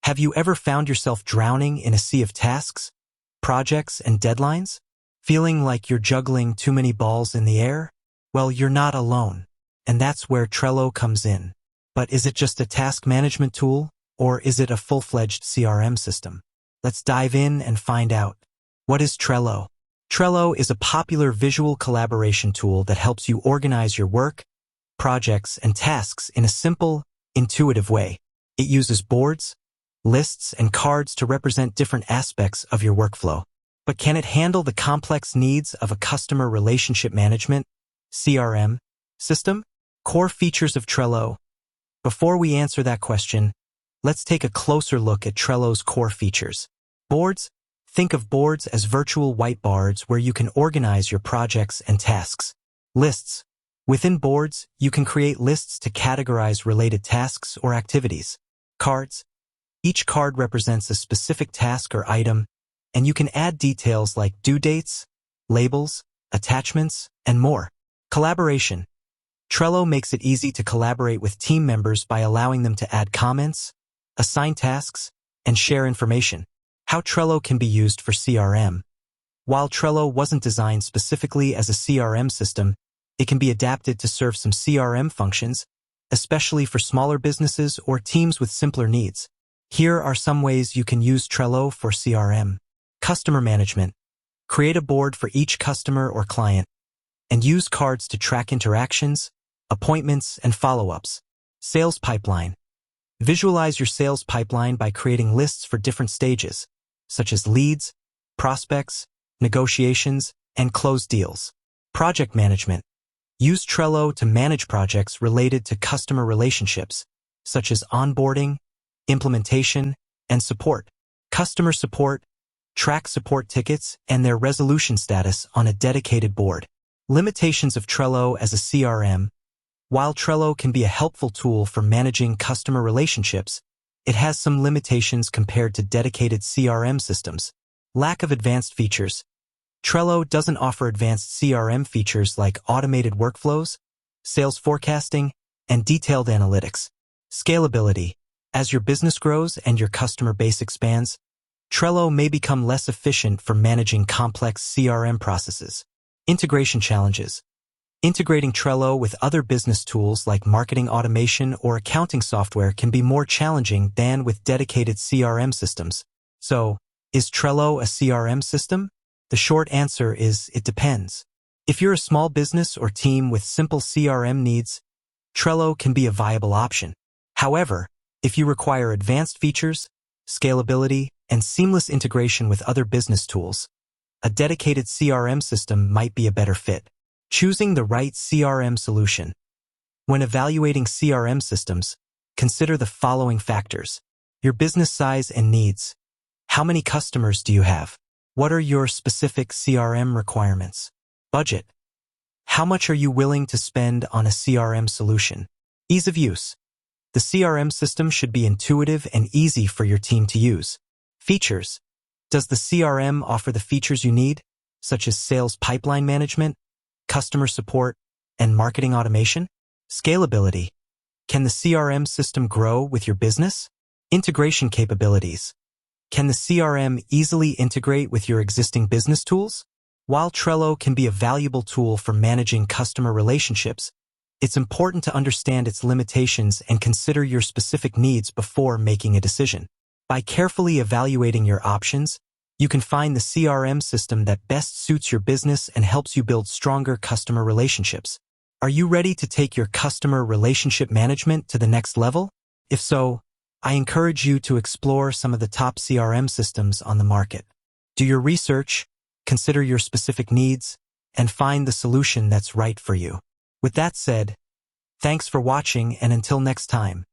Have you ever found yourself drowning in a sea of tasks, projects, and deadlines? Feeling like you're juggling too many balls in the air? Well, you're not alone, and that's where Trello comes in. But is it just a task management tool, or is it a full-fledged CRM system? Let's dive in and find out. What is Trello? Trello is a popular visual collaboration tool that helps you organize your work, projects, and tasks in a simple, intuitive way. It uses boards, lists, and cards to represent different aspects of your workflow. But can it handle the complex needs of a customer relationship management, CRM, system? Core features of Trello. Before we answer that question, let's take a closer look at Trello's core features. Boards. Think of boards as virtual whiteboards where you can organize your projects and tasks. Lists. Within boards, you can create lists to categorize related tasks or activities. Cards. Each card represents a specific task or item, and you can add details like due dates, labels, attachments, and more. Collaboration. Trello makes it easy to collaborate with team members by allowing them to add comments, assign tasks, and share information. How Trello can be used for CRM. While Trello wasn't designed specifically as a CRM system, it can be adapted to serve some CRM functions, especially for smaller businesses or teams with simpler needs. Here are some ways you can use Trello for CRM. Customer management. Create a board for each customer or client, and use cards to track interactions, appointments, and follow-ups. Sales pipeline. Visualize your sales pipeline by creating lists for different stages, such as leads, prospects, negotiations, and closed deals. Project management. Use Trello to manage projects related to customer relationships, such as onboarding, implementation, and support. Customer support. Track support tickets and their resolution status on a dedicated board. Limitations of Trello as a CRM. While Trello can be a helpful tool for managing customer relationships, it has some limitations compared to dedicated CRM systems. Lack of advanced features. Trello doesn't offer advanced CRM features like automated workflows, sales forecasting, and detailed analytics. Scalability. As your business grows and your customer base expands, Trello may become less efficient for managing complex CRM processes. Integration challenges. Integrating Trello with other business tools like marketing automation or accounting software can be more challenging than with dedicated CRM systems. So, is Trello a CRM system? The short answer is it depends. If you're a small business or team with simple CRM needs, Trello can be a viable option. However, if you require advanced features, scalability, and seamless integration with other business tools, a dedicated CRM system might be a better fit. Choosing the right CRM solution. When evaluating CRM systems, consider the following factors. Your business size and needs. How many customers do you have? What are your specific CRM requirements? Budget. How much are you willing to spend on a CRM solution? Ease of use. The CRM system should be intuitive and easy for your team to use. Features. Does the CRM offer the features you need, such as sales pipeline management, customer support, and marketing automation? Scalability. Can the CRM system grow with your business? Integration capabilities. Can the CRM easily integrate with your existing business tools? While Trello can be a valuable tool for managing customer relationships, it's important to understand its limitations and consider your specific needs before making a decision. By carefully evaluating your options, you can find the CRM system that best suits your business and helps you build stronger customer relationships. Are you ready to take your customer relationship management to the next level? If so, I encourage you to explore some of the top CRM systems on the market. Do your research, consider your specific needs, and find the solution that's right for you. With that said, thanks for watching, and until next time.